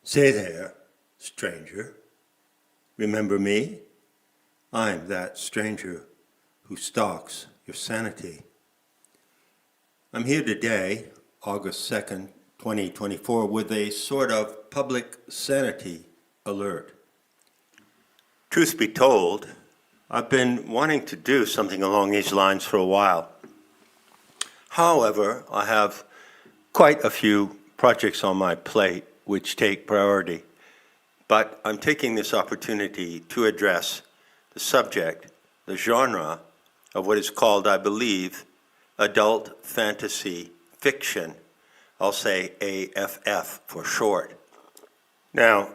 Say there, stranger. Remember me? I'm that stranger who stalks your sanity. I'm here today, August 2nd, 2024, with a sort of public sanity alert. Truth be told, I've been wanting to do something along these lines for a while. However, I have quite a few projects on my plate which take priority, but I'm taking this opportunity to address the subject, the genre of what is called, I believe, adult fantasy fiction. I'll say AFF for short. Now,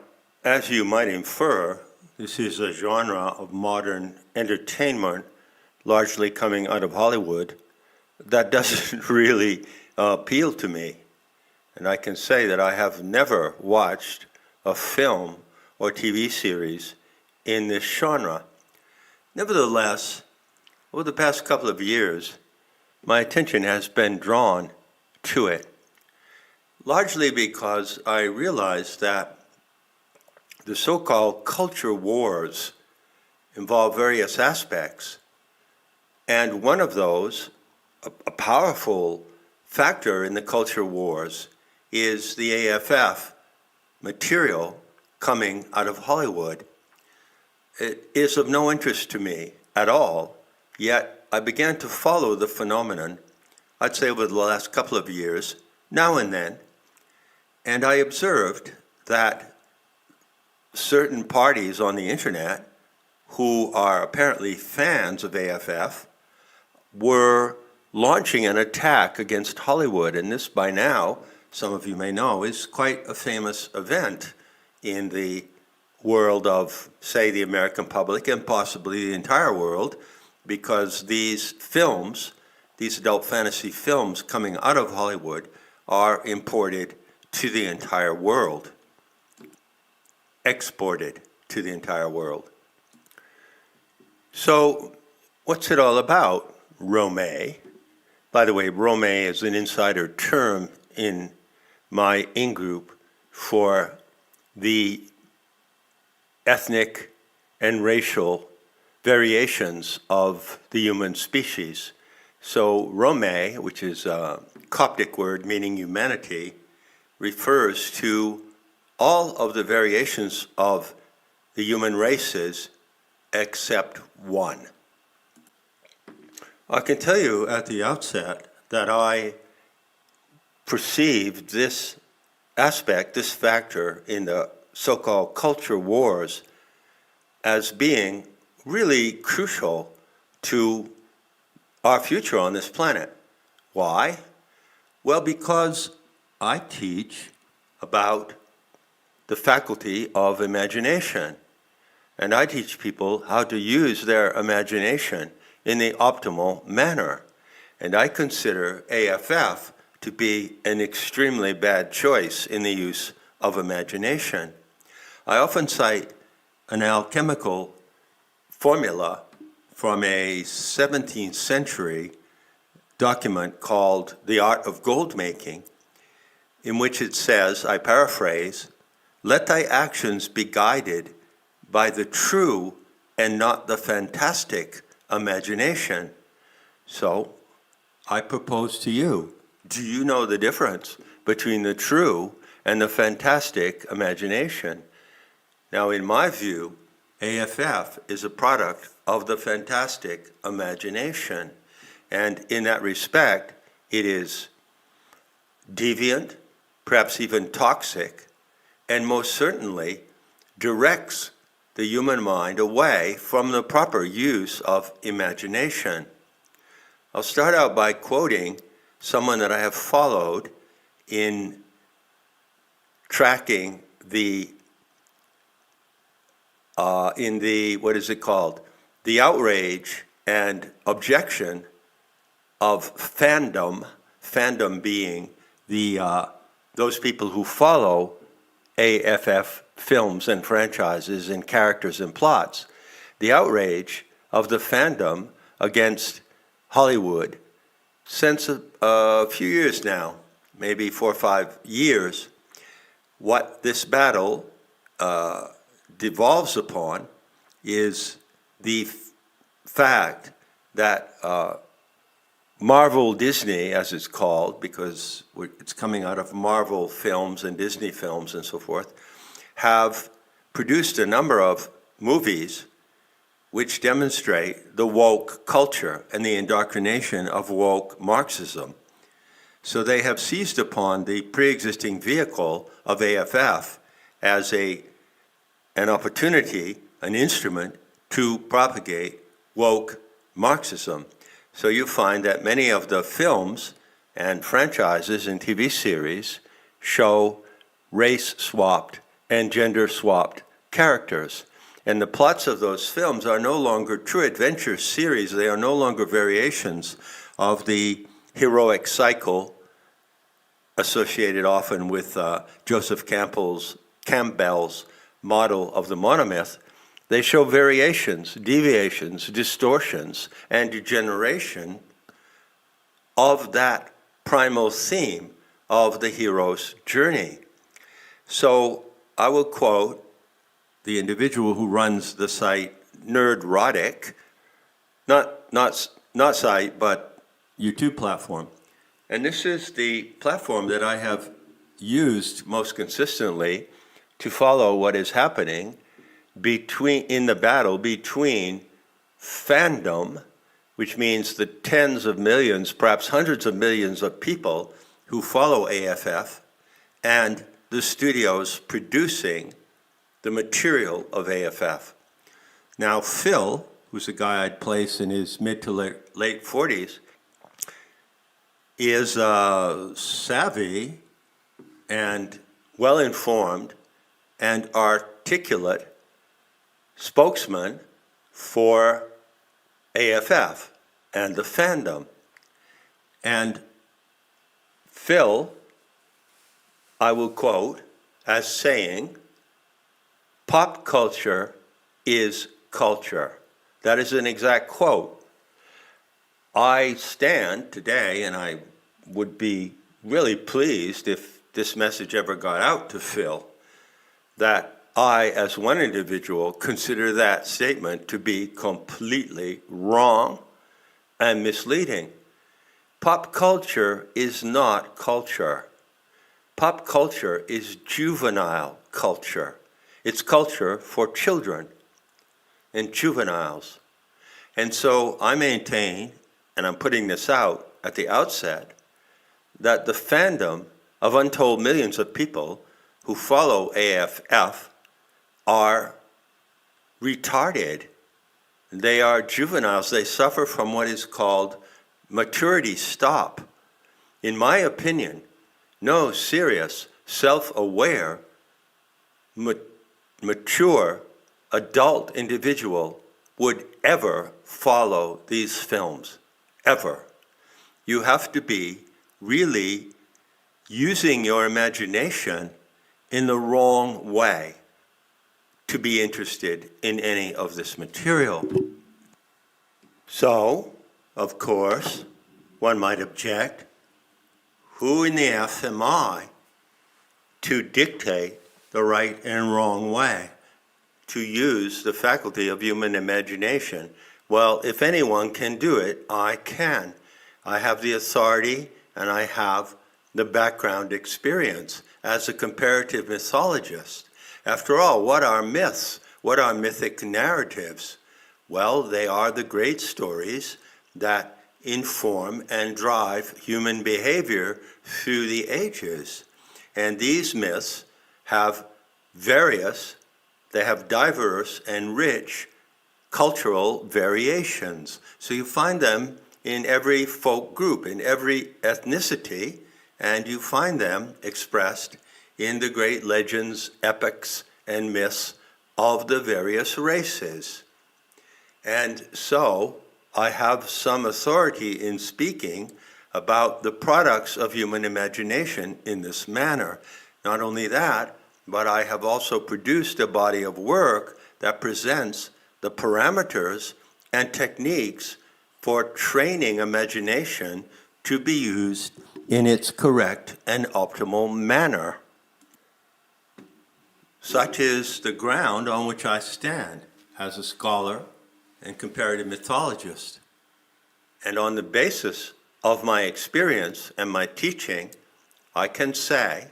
as you might infer, this is a genre of modern entertainment, largely coming out of Hollywood, that doesn't really appeal to me. And I can say that I have never watched a film or TV series in this genre. Nevertheless, over the past couple of years, my attention has been drawn to it, largely because I realized that the so-called culture wars involve various aspects, and one of those, a powerful factor in the culture wars, is the AFF material coming out of Hollywood. It is of no interest to me at all, yet I began to follow the phenomenon, I'd say over the last couple of years, now and then, and I observed that certain parties on the internet who are apparently fans of AFF were launching an attack against Hollywood, and this by now, some of you may know, is quite a famous event in the world of, say, the American public and possibly the entire world, because these films, these adult fantasy films coming out of Hollywood, are imported to the entire world, exported to the entire world. So, what's it all about, Rome? By the way, Rome is an insider term in my in-group for the ethnic and racial variations of the human species. So Rome, which is a Coptic word meaning humanity, refers to all of the variations of the human races except one. I can tell you at the outset that I perceived this aspect, this factor in the so-called culture wars as being really crucial to our future on this planet. Why? Well, because I teach about the faculty of imagination, and I teach people how to use their imagination in the optimal manner. And I consider AFF to be an extremely bad choice in the use of imagination. I often cite an alchemical formula from a 17th century document called The Art of Gold Making, in which it says, I paraphrase, "Let thy actions be guided by the true and not the fantastic imagination." So, I propose to you, do you know the difference between the true and the fantastic imagination? Now, in my view, AFF is a product of the fantastic imagination. And in that respect, it is deviant, perhaps even toxic, and most certainly directs the human mind away from the proper use of imagination. I'll start out by quoting someone that I have followed in tracking the the outrage and objection of fandom being those people who follow AFF films and franchises and characters and plots. The outrage of the fandom against Hollywood since a few years now, maybe 4 or 5 years, What this battle devolves upon is the fact that Marvel Disney, as it's called, because it's coming out of Marvel films and Disney films and so forth, have produced a number of movies which demonstrate the woke culture and the indoctrination of woke Marxism. So they have seized upon the pre-existing vehicle of AFF as an opportunity, an instrument to propagate woke Marxism. So you find that many of the films and franchises and TV series show race-swapped and gender-swapped characters. And the plots of those films are no longer true adventure series. They are no longer variations of the heroic cycle associated often with Joseph Campbell's model of the monomyth. They show variations, deviations, distortions, and degeneration of that primal theme of the hero's journey. So I will quote the individual who runs the site Nerdrotic, not site, but YouTube platform. And this is the platform that I have used most consistently to follow what is happening in the battle between fandom, which means the tens of millions, perhaps hundreds of millions of people who follow AFF, and the studios producing the material of AFF. Now, Phil, who's a guy I'd place in his mid to late 40s, is savvy and well-informed and articulate spokesman for AFF and the fandom. And Phil, I will quote as saying, "Pop culture is culture." That is an exact quote. I stand today, and I would be really pleased if this message ever got out to Phil, that I, as one individual, consider that statement to be completely wrong and misleading. Pop culture is not culture. Pop culture is juvenile culture. It's culture for children and juveniles. And so I maintain, and I'm putting this out at the outset, that the fandom of untold millions of people who follow AFF are retarded. They are juveniles. They suffer from what is called maturity stop. In my opinion, no serious, self-aware, mature, adult individual would ever follow these films, ever. You have to be really using your imagination in the wrong way to be interested in any of this material. So, of course, one might object, who in the F am I to dictate the right and wrong way, to use the faculty of human imagination? Well, if anyone can do it, I can. I have the authority and I have the background experience as a comparative mythologist. After all, what are myths? What are mythic narratives? Well, they are the great stories that inform and drive human behavior through the ages. And these myths have diverse and rich cultural variations. So you find them in every folk group, in every ethnicity, and you find them expressed in the great legends, epics, and myths of the various races. And so I have some authority in speaking about the products of human imagination in this manner. Not only that, but I have also produced a body of work that presents the parameters and techniques for training imagination to be used in its correct and optimal manner. Such is the ground on which I stand as a scholar and comparative mythologist. And on the basis of my experience and my teaching, I can say,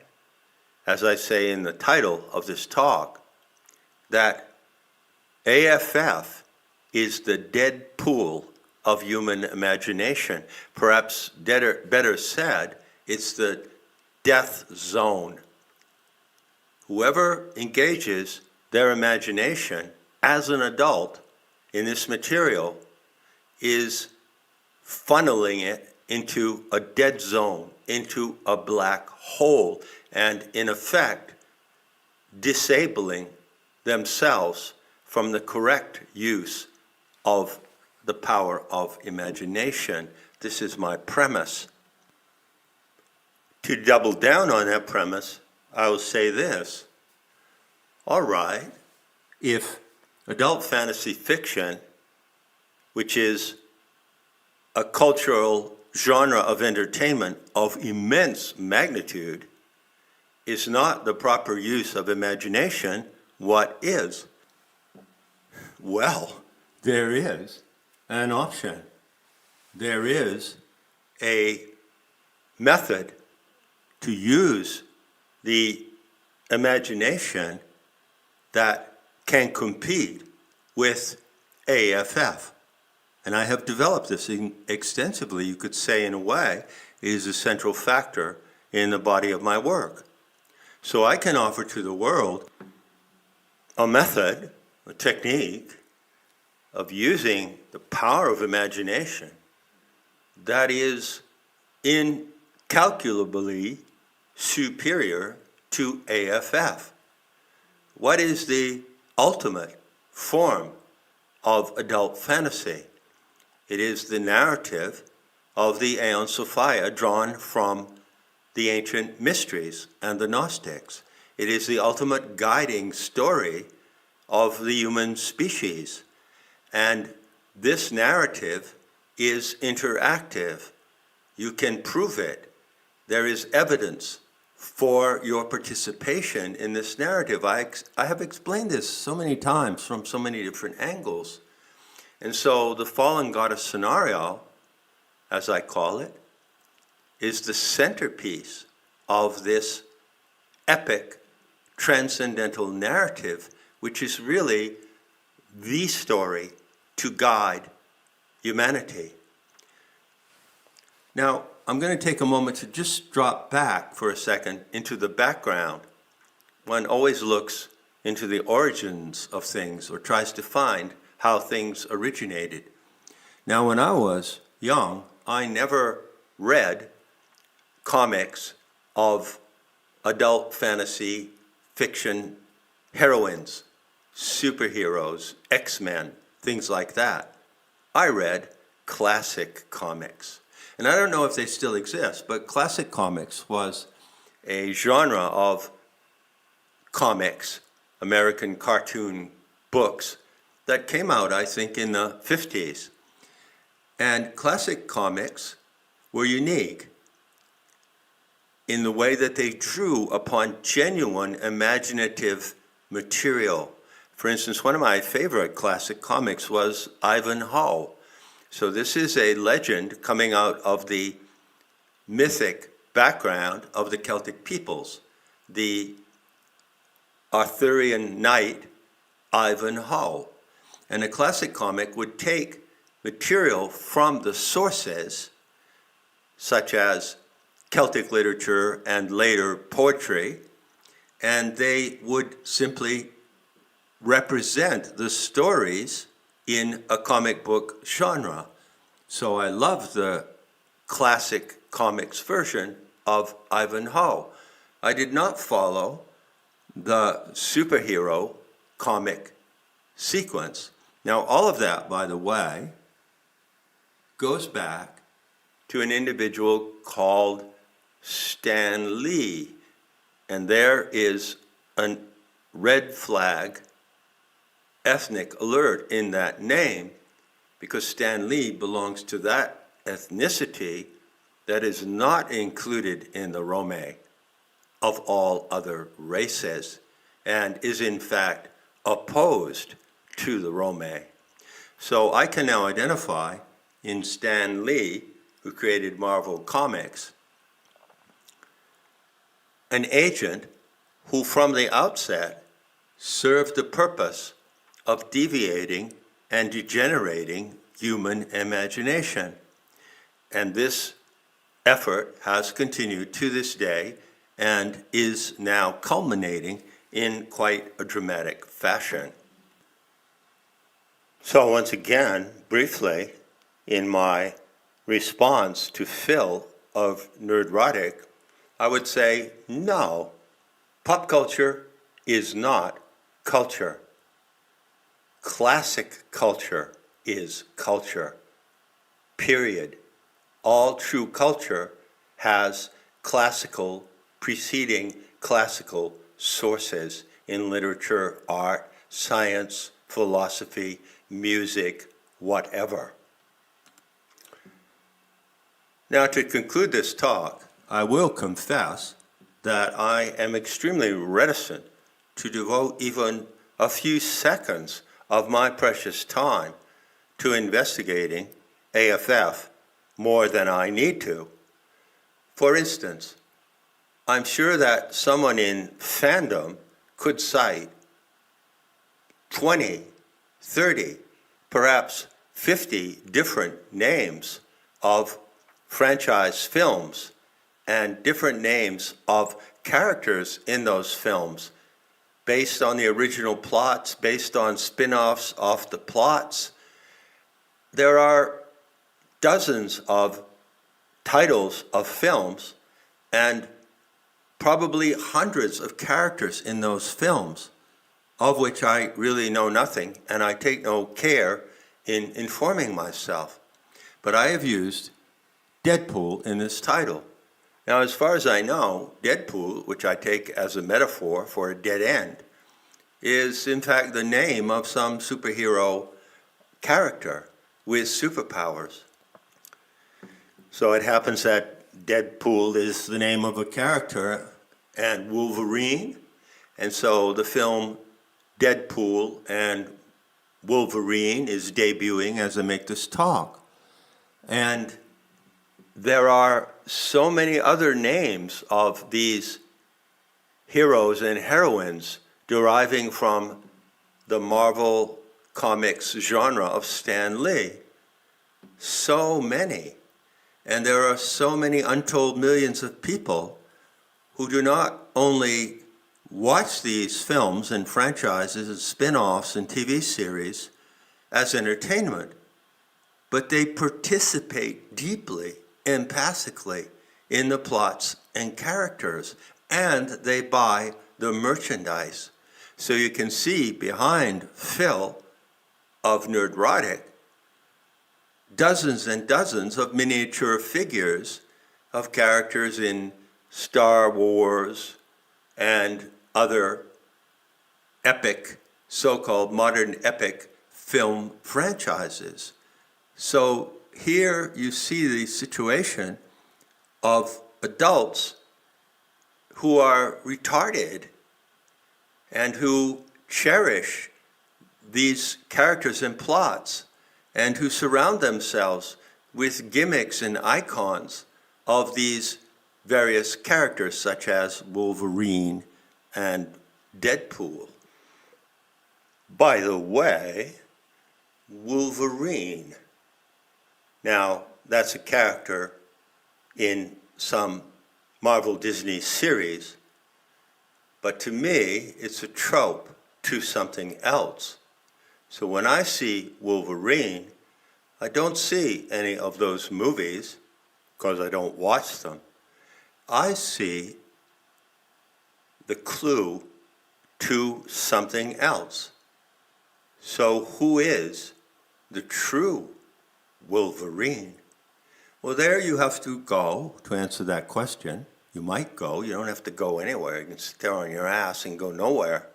as I say in the title of this talk, that AFF is the Deadpool of human imagination. Perhaps better said, it's the death zone. Whoever engages their imagination as an adult in this material is funneling it into a dead zone, into a black hole, and in effect, disabling themselves from the correct use of the power of imagination. This is my premise. To double down on that premise, I will say this. All right, if adult fantasy fiction, which is a cultural genre of entertainment of immense magnitude, is not the proper use of imagination, what is? Well, there is an option. There is a method to use the imagination that can compete with AFF. And I have developed this extensively. You could say, in a way, it is a central factor in the body of my work. So I can offer to the world a method, a technique of using the power of imagination that is incalculably superior to AFF. What is the ultimate form of adult fantasy? It is the narrative of the Aeon Sophia drawn from the ancient mysteries and the Gnostics. It is the ultimate guiding story of the human species. And this narrative is interactive. You can prove it. There is evidence for your participation in this narrative. I have explained this so many times from so many different angles. And so the fallen goddess scenario, as I call it, is the centerpiece of this epic transcendental narrative, which is really the story to guide humanity. Now, I'm going to take a moment to just drop back for a second into the background. One always looks into the origins of things or tries to find how things originated. Now, when I was young, I never read comics of adult fantasy fiction heroines, superheroes, X-Men, things like that. I read classic comics. And I don't know if they still exist, but classic comics was a genre of comics, American cartoon books, that came out, I think, in the 50s. And classic comics were unique in the way that they drew upon genuine imaginative material. For instance, one of my favorite classic comics was Ivanhoe. So this is a legend coming out of the mythic background of the Celtic peoples, the Arthurian knight Ivanhoe. And a classic comic would take material from the sources, such as Celtic literature and later poetry, and they would simply represent the stories in a comic book genre. So I love the classic comics version of Ivanhoe. I did not follow the superhero comic sequence. Now, all of that, by the way, goes back to an individual called Stan Lee. And there is a red flag ethnic alert in that name, because Stan Lee belongs to that ethnicity that is not included in the Rome of all other races. and is in fact opposed to the Rome. So I can now identify in Stan Lee, who created Marvel Comics, an agent who from the outset served the purpose of deviating and degenerating human imagination. And this effort has continued to this day and is now culminating in quite a dramatic fashion. So once again, briefly, in my response to Phil of Nerdrotic, I would say no, pop culture is not culture. Classic culture is culture, period. All true culture has classical, preceding classical sources in literature, art, science, philosophy, music, whatever. Now, to conclude this talk, I will confess that I am extremely reticent to devote even a few seconds of my precious time to investigating AFF more than I need to. For instance, I'm sure that someone in fandom could cite 20, 30, perhaps 50 different names of franchise films and different names of characters in those films based on the original plots, based on spin-offs off the plots. There are dozens of titles of films and probably hundreds of characters in those films, of which I really know nothing, and I take no care in informing myself. But I have used Deadpool in this title. Now, as far as I know, Deadpool, which I take as a metaphor for a dead end, is in fact the name of some superhero character with superpowers. So it happens that Deadpool is the name of a character and Wolverine, and so the film Deadpool and Wolverine is debuting as I make this talk. And there are so many other names of these heroes and heroines deriving from the Marvel Comics genre of Stan Lee. So many. And there are so many untold millions of people who do not only watch these films and franchises and spin-offs and TV series as entertainment, but they participate deeply, empathically in the plots and characters, and they buy the merchandise. So you can see behind Phil of Nerdrotic dozens and dozens of miniature figures of characters in Star Wars and other epic, so-called modern epic film franchises. So here you see the situation of adults who are retarded and who cherish these characters and plots and who surround themselves with gimmicks and icons of these various characters such as Wolverine and Deadpool. By the way, Wolverine. Now, that's a character in some Marvel Disney series, but to me, it's a trope to something else. So when I see Wolverine, I don't see any of those movies because I don't watch them. I see the clue to something else. So who is the true Wolverine? Well, there you have to go to answer that question. You might go. You don't have to go anywhere. You can sit there on your ass and go nowhere.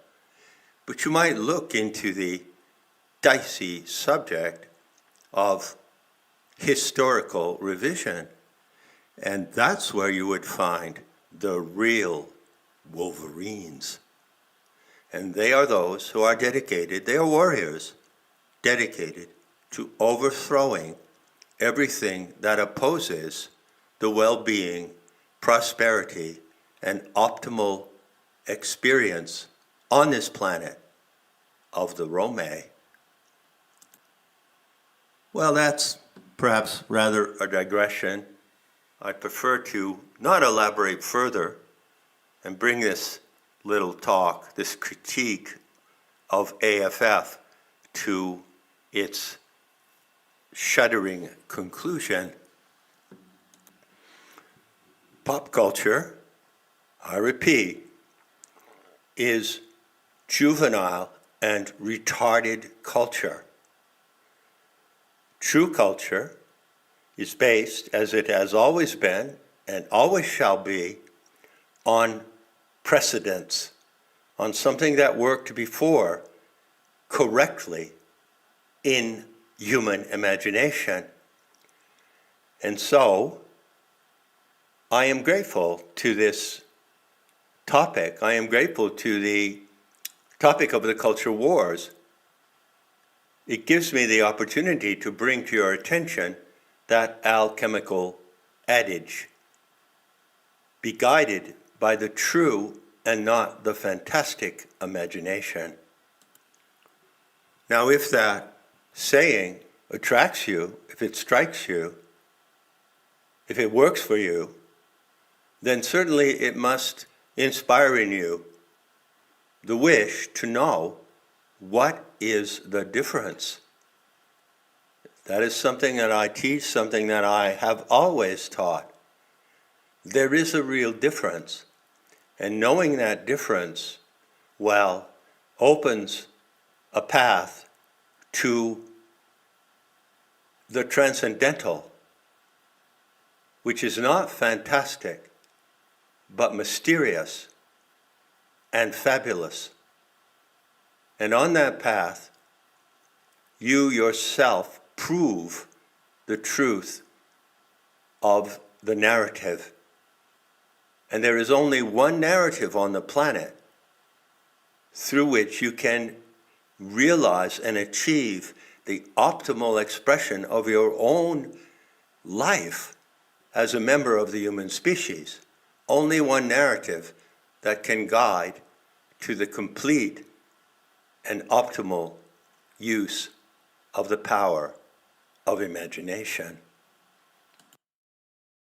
But you might look into the dicey subject of historical revision. And that's where you would find the real Wolverines. And they are those who are dedicated, they are warriors, dedicated to overthrowing everything that opposes the well-being, prosperity, and optimal experience on this planet of the Rome. Well, that's perhaps rather a digression. I prefer to not elaborate further and bring this little talk, this critique of AFF to its shuddering conclusion. Pop culture, I repeat, is juvenile and retarded culture. True culture is based, as it has always been and always shall be, on precedents, on something that worked before correctly in human imagination. And so, I am grateful to this topic. I am grateful to the topic of the culture wars. It gives me the opportunity to bring to your attention that alchemical adage: be guided by the true and not the fantastic imagination. Now, if that saying attracts you, if it strikes you, if it works for you, then certainly it must inspire in you the wish to know what is the difference. That is something that I teach, something that I have always taught. There is a real difference, and knowing that difference, well, opens a path to the transcendental, which is not fantastic, but mysterious and fabulous. And on that path, you yourself prove the truth of the narrative. And there is only one narrative on the planet through which you can realize and achieve the optimal expression of your own life as a member of the human species. Only one narrative that can guide to the complete and optimal use of the power of imagination.